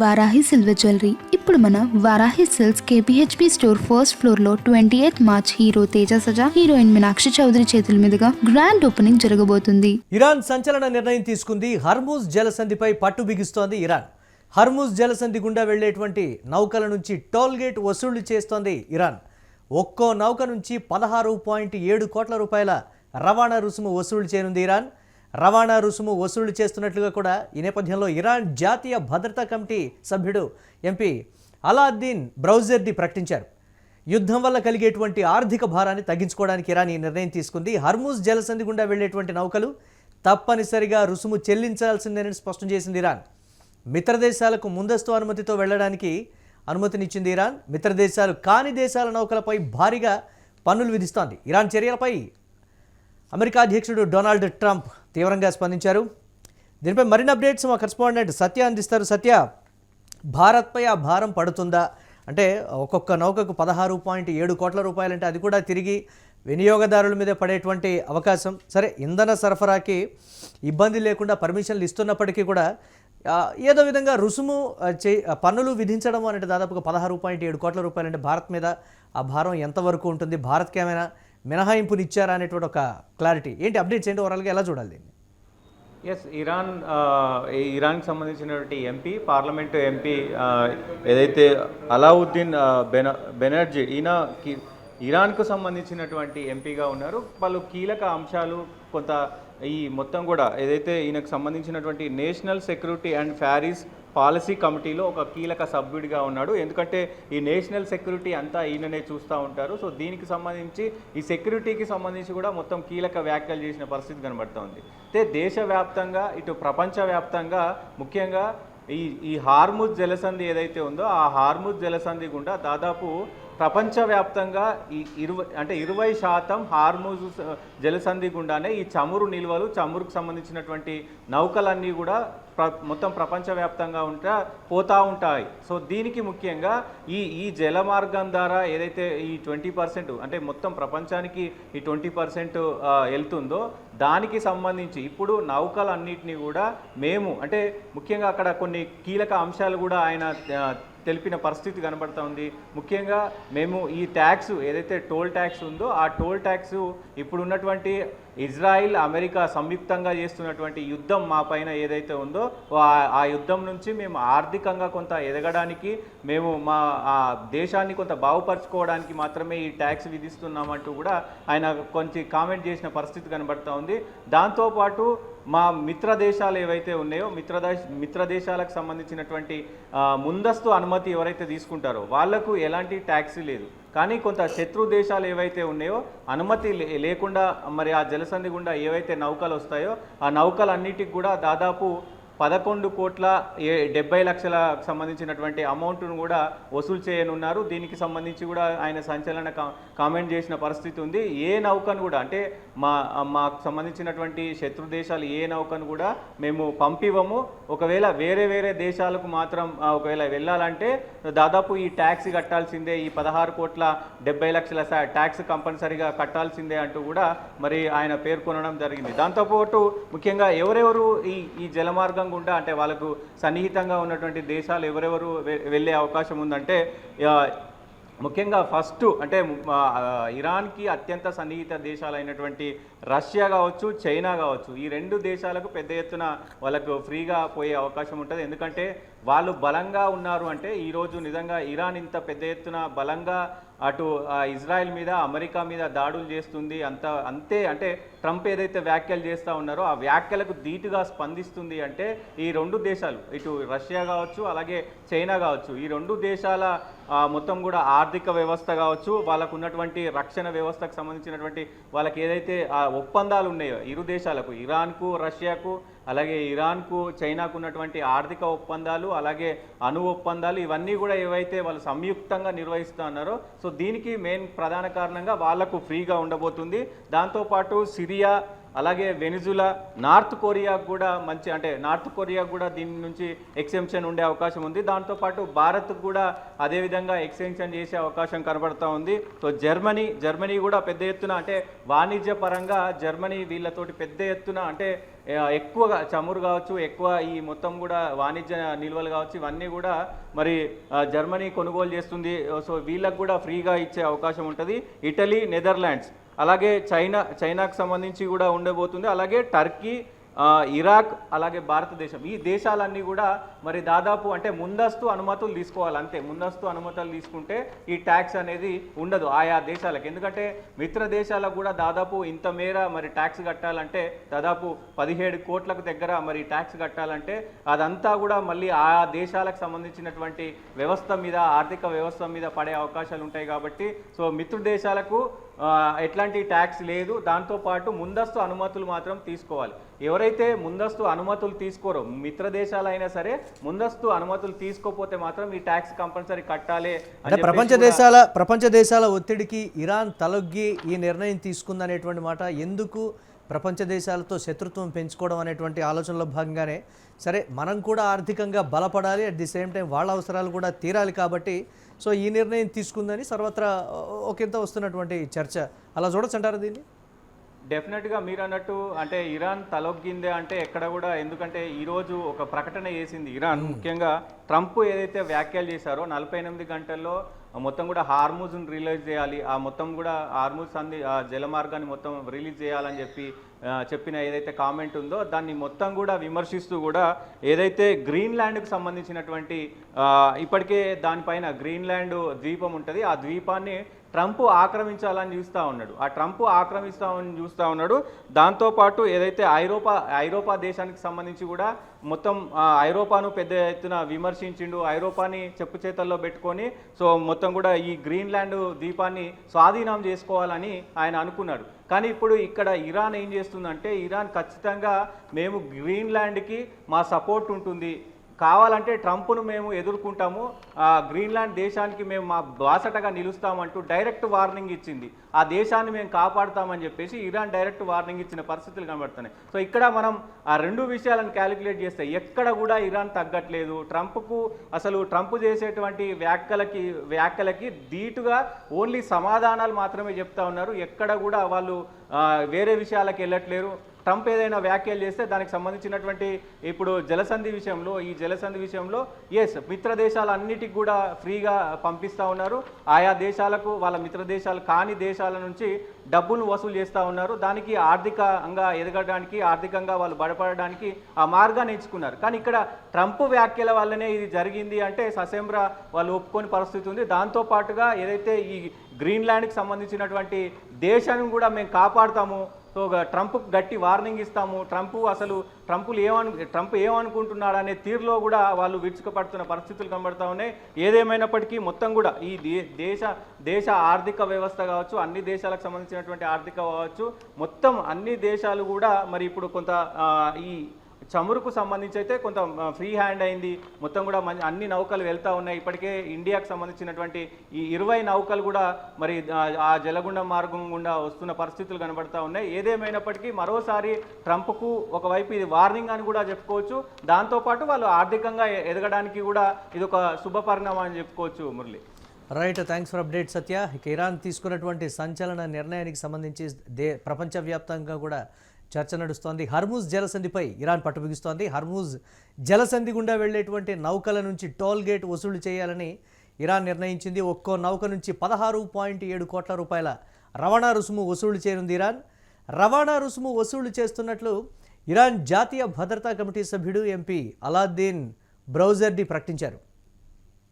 Varahi silver jewellery ఇప్పుడు మన Varahi silks KPHB store first floor లో 28 March hero Teja Sajja heroine Meenakshi Chaudhary చేతుల మీదుగా గ్రాండ్ ఓపెనింగ్ జరగబోతుంది. ఇరాన్ సంచలన నిర్ణయం తీసుకుంది. హర్మూజ్ జలసంధిపై పట్టు బిగిస్తోంది ఇరాన్. హర్మూజ్ జలసంధి గుండా వెళ్లేటువంటి నౌకల నుంచి టోల్ గేట్ వసూళ్లు చేస్తోంది ఇరాన్. ఒక్కో నౌక నుంచి 16.7 కోట్ల రూపాయల రవాణా రుసుము వసూలు చేయనుంది ఇరాన్. రవాణా రుసుము వసూలు చేస్తున్నట్లుగా కూడా ఈ నేపథ్యంలో ఇరాన్ జాతీయ భద్రతా కమిటీ సభ్యుడు ఎంపీ అలాద్దీన్ బ్రౌజర్ది ప్రకటించారు. యుద్ధం వల్ల కలిగేటువంటి ఆర్థిక భారాన్ని తగ్గించుకోవడానికి ఇరాన్ ఈ నిర్ణయం తీసుకుంది. హర్మూజ్ జలసంధి గుండా వెళ్లేటువంటి నౌకలు తప్పనిసరిగా రుసుము చెల్లించాల్సిందేనని స్పష్టం చేసింది ఇరాన్. మిత్రదేశాలకు ముందస్తు అనుమతితో వెళ్లడానికి అనుమతినిచ్చింది ఇరాన్. మిత్రదేశాలు కాని దేశాల నౌకలపై భారీగా పన్నులు విధిస్తోంది. ఇరాన్ చర్యలపై అమెరికా అధ్యక్షుడు డొనాల్డ్ ట్రంప్ తీవ్రంగా స్పందించారు. దీనిపై మరిన్ని అప్డేట్స్ మా కరెస్పాండెంట్ సత్య అందిస్తారు. సత్య, భారత్పై ఆ భారం పడుతుందా? అంటే ఒక్కొక్క నౌకకు 16.7 కోట్ల రూపాయలంటే అది కూడా తిరిగి వినియోగదారుల మీద పడేటువంటి అవకాశం. సరే, ఇంధన సరఫరాకి ఇబ్బంది లేకుండా పర్మిషన్లు ఇస్తున్నప్పటికీ కూడా ఏదో విధంగా రుసుము పన్నులు విధించడం అంటే దాదాపుగా 16.7 కోట్ల రూపాయలంటే భారత్ మీద ఆ భారం ఎంతవరకు ఉంటుంది? భారత్కి ఏమైనా మినహాయింపుని ఇచ్చారా అనేటువంటి ఒక క్లారిటీ ఏంటి? అప్డేట్స్ ఏంటి? ఓవరాల్గా ఎలా చూడాలి దీన్ని? ఎస్, ఇరాన్కి సంబంధించినటువంటి ఎంపీ, పార్లమెంటు ఎంపీ ఏదైతే అలావుద్దీన్ బెనర్జీ, ఈయన ఇరాన్కు సంబంధించినటువంటి ఎంపీగా ఉన్నారు. పలు కీలక అంశాలు కొంత ఈ మొత్తం కూడా ఏదైతే ఈయనకు సంబంధించినటువంటి national security and Paris policy కమిటీలో ఒక కీలక సభ్యుడిగా ఉన్నాడు. ఎందుకంటే ఈ నేషనల్ సెక్యూరిటీ అంతా ఈయననే చూస్తూ ఉంటారు. సో దీనికి సంబంధించి ఈ సెక్యూరిటీకి సంబంధించి కూడా మొత్తం కీలక వ్యాఖ్యలు చేసిన పరిస్థితి కనబడుతోంది. అయితే దేశవ్యాప్తంగా ఇటు ప్రపంచవ్యాప్తంగా ముఖ్యంగా ఈ హార్ముజ్ జలసంధి ఏదైతే ఉందో ఆ హార్ముజ్ జలసంధి గుండా దాదాపు ప్రపంచవ్యాప్తంగా ఈ 20% హార్ముజ్ జలసంధి గుండానే ఈ చమురు నిల్వలు, చమురుకు సంబంధించినటువంటి నౌకలన్నీ కూడా మొత్తం ప్రపంచవ్యాప్తంగా పోతూ ఉంటాయి. సో దీనికి ముఖ్యంగా ఈ జల మార్గం ద్వారా ఏదైతే ఈ 20% అంటే మొత్తం ప్రపంచానికి ఈ 20% వెళ్తుందో దానికి సంబంధించి ఇప్పుడు నౌకలన్నింటినీ కూడా మేము అంటే ముఖ్యంగా అక్కడ కొన్ని కీలక అంశాలు కూడా ఆయన తెలిపిన పరిస్థితి కనబడుతూ ఉంది. ముఖ్యంగా మేము ఈ ట్యాక్స్ ఏదైతే టోల్ ట్యాక్స్ ఉందో ఆ టోల్ ట్యాక్స్ ఇప్పుడు ఉన్నటువంటి ఇజ్రాయిల్, అమెరికా సంయుక్తంగా చేస్తున్నటువంటి యుద్ధం మా పైన ఏదైతే ఉందో ఆ యుద్ధం నుంచి మేము ఆర్థికంగా కొంత ఎదగడానికి, మేము మా దేశాన్ని కొంత బాగుపరచుకోవడానికి మాత్రమే ఈ ట్యాక్స్ విధిస్తున్నామంటూ కూడా ఆయన కొంచెం కామెంట్ చేసిన పరిస్థితి కనబడుతూ ఉంది. దాంతోపాటు మా మిత్ర దేశాలు ఏవైతే ఉన్నాయో మిత్ర దేశాలకు సంబంధించినటువంటి ముందస్తు అనుమతి ఎవరైతే తీసుకుంటారో వాళ్లకు ఎలాంటి ట్యాక్స్ లేదు. కానీ కొంత శత్రు దేశాలు ఏవైతే ఉన్నాయో అనుమతి లేకుండా మరి ఆ జలసంధి గుండా ఏవైతే నౌకలు వస్తాయో ఆ నౌకలన్నిటికి కూడా దాదాపు 11,70,00,000 సంబంధించినటువంటి అమౌంట్ను కూడా వసూలు చేయనున్నారు. దీనికి సంబంధించి కూడా ఆయన సంచలన కామెంట్ చేసిన పరిస్థితి ఉంది. ఏ నౌకను కూడా అంటే మాకు సంబంధించినటువంటి శత్రు దేశాలు ఏ నౌకను కూడా మేము పంపివ్వము. ఒకవేళ వేరే దేశాలకు మాత్రం ఒకవేళ వెళ్ళాలంటే దాదాపు ఈ ట్యాక్స్ కట్టాల్సిందే, ఈ 16,70,00,000 ట్యాక్స్ కంపల్సరీగా కట్టాల్సిందే అంటూ కూడా మరి ఆయన పేర్కొనడం జరిగింది. దాంతోపాటు ముఖ్యంగా ఎవరెవరు ఈ జలమార్గం గుండా అంటే వాళ్ళకు సన్నిహితంగా ఉన్నటువంటి దేశాలు ఎవరెవరు వెళ్ళే అవకాశం ఉందంటే ముఖ్యంగా ఫస్ట్ అంటే ఇరాన్కి అత్యంత సన్నిహిత దేశాలైనటువంటి రష్యా కావచ్చు, చైనా కావచ్చు, ఈ 2 దేశాలకు పెద్ద ఎత్తున వాళ్ళకు ఫ్రీగా పోయే అవకాశం ఉంటుంది. ఎందుకంటే వాళ్ళు బలంగా ఉన్నారు అంటే ఈరోజు నిజంగా ఇరాన్ ఇంత పెద్ద ఎత్తున బలంగా అటు ఇజ్రాయెల్ మీద, అమెరికా మీద దాడులు చేస్తుంది అంతే అంటే ట్రంప్ ఏదైతే వ్యాఖ్యలు చేస్తూ ఉన్నారో ఆ వ్యాఖ్యలకు ధీటుగా స్పందిస్తుంది అంటే ఈ 2 దేశాలు ఇటు రష్యా కావచ్చు అలాగే చైనా కావచ్చు, ఈ 2 దేశాల మొత్తం కూడా ఆర్థిక వ్యవస్థ కావచ్చు, వాళ్ళకు ఉన్నటువంటి రక్షణ వ్యవస్థకు సంబంధించినటువంటి వాళ్ళకి ఏదైతే ఒప్పందాలు ఉన్నాయో ఇరు దేశాలకు, ఇరాన్కు, రష్యాకు అలాగే ఇరాన్కు, చైనాకు ఉన్నటువంటి ఆర్థిక ఒప్పందాలు అలాగే అణు ఒప్పందాలు ఇవన్నీ కూడా ఏవైతే వాళ్ళు సంయుక్తంగా నిర్వహిస్తున్నారో సో దీనికి మెయిన్ ప్రధాన కారణంగా వాళ్లకు ఫ్రీగా ఉండబోతుంది. దాంతోపాటు సిరియా అలాగే వెనిజులా, నార్త్ కొరియాకు కూడా మంచి అంటే నార్త్ కొరియాకు కూడా దీని నుంచి ఎక్సెంప్షన్ ఉండే అవకాశం ఉంది. దాంతోపాటు భారత్కు కూడా అదేవిధంగా ఎక్స్టెన్షన్ చేసే అవకాశం కనబడుతూ ఉంది. సో జర్మనీ కూడా పెద్ద ఎత్తున అంటే వాణిజ్య పరంగా జర్మనీ వీళ్ళతోటి పెద్ద ఎత్తున అంటే ఎక్కువగా చమురు కావచ్చు, ఎక్కువ ఈ మొత్తం కూడా వాణిజ్య నిల్వలు కావచ్చు, ఇవన్నీ కూడా మరి జర్మనీ కొనుగోలు చేస్తుంది. సో వీళ్ళకు కూడా ఫ్రీగా ఇచ్చే అవకాశం ఉంటుంది. ఇటలీ, నెదర్లాండ్స్, అలాగే చైనాకు సంబంధించి కూడా ఉండబోతుంది. అలాగే టర్కీ, ఇరాక్, అలాగే భారతదేశం, ఈ దేశాలన్నీ కూడా మరి దాదాపు అంటే ముందస్తు అనుమతులు తీసుకోవాలి. అంతే, ముందస్తు అనుమతులు తీసుకుంటే ఈ ట్యాక్స్ అనేది ఉండదు ఆయా దేశాలకు. ఎందుకంటే మిత్ర దేశాలకు కూడా దాదాపు ఇంత మేర మరి ట్యాక్స్ కట్టాలంటే దాదాపు 17 కోట్లకు దగ్గర మరి ట్యాక్స్ కట్టాలంటే అదంతా కూడా మళ్ళీ ఆయా దేశాలకు సంబంధించినటువంటి వ్యవస్థ మీద, ఆర్థిక వ్యవస్థ మీద పడే అవకాశాలు ఉంటాయి. కాబట్టి సో మిత్ర దేశాలకు ఎట్లాంటి ట్యాక్స్ లేదు. దాంతోపాటు ముందస్తు అనుమతులు మాత్రం తీసుకోవాలి. ఎవరైతే ముందస్తు అనుమతులు తీసుకోరో, మిత్ర దేశాలు అయినా సరే ముందస్తు అనుమతులు తీసుకోకపోతే మాత్రం ఈ ట్యాక్స్ కంపల్సరీ కట్టాలి. అంటే ప్రపంచ దేశాల ఒత్తిడికి ఇరాన్ తలొగ్గి ఈ నిర్ణయం తీసుకుందనేటువంటి మాట. ఎందుకు ప్రపంచ దేశాలతో శత్రుత్వం పెంచుకోవడం అనేటువంటి ఆలోచనలో భాగంగానే సరే మనం కూడా ఆర్థికంగా బలపడాలి, అట్ ది సేమ్ టైం వాళ్ళ అవసరాలు కూడా తీరాలి కాబట్టి సో ఈ నిర్ణయం తీసుకుందని సర్వత్రా ఒకంత వస్తున్నటువంటి చర్చ. అలా చూడొచ్చు అంటారు దీన్ని? డెఫినెట్గా మీరు అన్నట్టు అంటే ఇరాన్ తలొగ్గిందే అంటే ఎక్కడ కూడా. ఎందుకంటే ఈరోజు ఒక ప్రకటన చేసింది ఇరాన్, ముఖ్యంగా ట్రంప్ ఏదైతే వ్యాఖ్యలు చేశారో 48 గంటల్లో మొత్తం కూడా హార్మూజ్ని రిలీజ్ చేయాలి, ఆ మొత్తం కూడా హార్మూజ్ సంధి జలమార్గాన్ని మొత్తం రిలీజ్ చేయాలని చెప్పిన ఏదైతే కామెంట్ ఉందో దాన్ని మొత్తం కూడా విమర్శిస్తూ కూడా ఏదైతే గ్రీన్లాండ్కి సంబంధించినటువంటి ఇప్పటికే దానిపైన గ్రీన్లాండ్ ద్వీపం ఉంటుంది, ఆ ద్వీపాన్ని ట్రంప్ ఆక్రమించాలని చూస్తూ ఉన్నాడు. ఆ ట్రంప్ ఆక్రమిస్తామని చూస్తూ ఉన్నాడు. దాంతోపాటు ఏదైతే ఐరోపా దేశానికి సంబంధించి కూడా మొత్తం ఐరోపాను పెద్ద ఎత్తున విమర్శించిండు. ఐరోపాని చెప్పు చేతల్లో పెట్టుకొని సో మొత్తం కూడా ఈ గ్రీన్లాండ్ ద్వీపాన్ని స్వాధీనం చేసుకోవాలని ఆయన అనుకున్నాడు. కానీ ఇప్పుడు ఇక్కడ ఇరాన్ ఏం చేస్తుందంటే, ఇరాన్ ఖచ్చితంగా మేము గ్రీన్లాండ్కి మా సపోర్ట్ ఉంటుంది, కావాలంటే ట్రంప్ను మేము ఎదుర్కొంటాము, గ్రీన్లాండ్ దేశానికి మేము మా బాసటగా నిలుస్తామంటూ డైరెక్ట్ వార్నింగ్ ఇచ్చింది. ఆ దేశాన్ని మేము కాపాడుతామని చెప్పేసి ఇరాన్ డైరెక్ట్ వార్నింగ్ ఇచ్చిన పరిస్థితులు కనబడుతున్నాయి. సో ఇక్కడ మనం ఆ రెండు విషయాలను క్యాలిక్యులేట్ చేస్తే ఎక్కడ కూడా ఇరాన్ తగ్గట్లేదు. ట్రంప్ చేసేటువంటి వ్యాఖ్యలకి ధీటుగా ఓన్లీ సమాధానాలు మాత్రమే చెప్తా ఉన్నారు. ఎక్కడ కూడా వాళ్ళు వేరే విషయాలకు వెళ్ళట్లేరు. ట్రంప్ ఏదైనా వ్యాఖ్యలు చేస్తే దానికి సంబంధించినటువంటి ఇప్పుడు ఈ జలసంధి విషయంలో మిత్ర దేశాలన్నిటికి కూడా ఫ్రీగా పంపిస్తూ ఉన్నారు. ఆయా దేశాలకు వాళ్ళ మిత్ర దేశాలు కాని దేశాల నుంచి డబ్బులు వసూలు చేస్తూ ఉన్నారు. దానికి ఆర్థికంగా ఎదగడానికి, ఆర్థికంగా వాళ్ళు బలపడడానికి ఆ మార్గాన్ని ఎంచుకున్నారు. కానీ ఇక్కడ ట్రంప్ వ్యాఖ్యల వల్లనే ఇది జరిగింది అంటే ససేమ్రా వాళ్ళు ఒప్పుకొని పరిస్థితి ఉంది. దాంతోపాటుగా ఏదైతే ఈ గ్రీన్లాండ్కి సంబంధించినటువంటి దేశాన్ని కూడా మేము కాపాడుతాము, సో ట్రంప్ గట్టి వార్నింగ్ ఇస్తాము, ట్రంప్ ఏమనుకుంటున్నాడు అనే తీరులో కూడా వాళ్ళు విరుచుకుపడుతున్న పరిస్థితులు కనబడతా ఉన్నాయి. ఏదేమైనప్పటికీ మొత్తం కూడా ఈ దేశ ఆర్థిక వ్యవస్థ కావచ్చు, అన్ని దేశాలకు సంబంధించినటువంటి ఆర్థిక కావచ్చు, మొత్తం అన్ని దేశాలు కూడా మరి ఇప్పుడు కొంత ఈ చమురుకు సంబంధించి అయితే కొంత ఫ్రీ హ్యాండ్ అయింది. మొత్తం కూడా అన్ని నౌకలు వెళ్తూ ఉన్నాయి. ఇప్పటికే ఇండియాకు సంబంధించినటువంటి ఈ 20 నౌకలు కూడా మరి ఆ జలగుండం మార్గం గుండా వస్తున్న పరిస్థితులు కనబడతా ఉన్నాయి. ఏదేమైనప్పటికీ మరోసారి ట్రంప్కు ఒకవైపు ఇది వార్నింగ్ అని కూడా చెప్పుకోవచ్చు. దాంతోపాటు వాళ్ళు ఆర్థికంగా ఎదగడానికి కూడా ఇది ఒక శుభ పరిణామం అని చెప్పుకోవచ్చు. Murali, right, thanks for update Satya. ఇక ఇరాన్ తీసుకున్నటువంటి సంచలన నిర్ణయానికి సంబంధించి ప్రపంచవ్యాప్తంగా కూడా చర్చ నడుస్తోంది. హర్మూజ్ జలసంధిపై ఇరాన్ పట్టు బిగిస్తోంది. హర్మూజ్ జలసంధి గుండా వెళ్లేటువంటి నౌకల నుంచి టోల్ గేట్ వసూలు చేయాలని ఇరాన్ నిర్ణయించింది. ఒక్కో నౌక నుంచి 16.7 కోట్ల రూపాయల రవాణా రుసుము వసూలు చేయనుంది ఇరాన్. రవాణా రుసుము వసూలు చేస్తున్నట్లు ఇరాన్ జాతీయ భద్రతా కమిటీ సభ్యుడు ఎంపీ అలాద్దీన్ బ్రౌజర్డి ప్రకటించారు.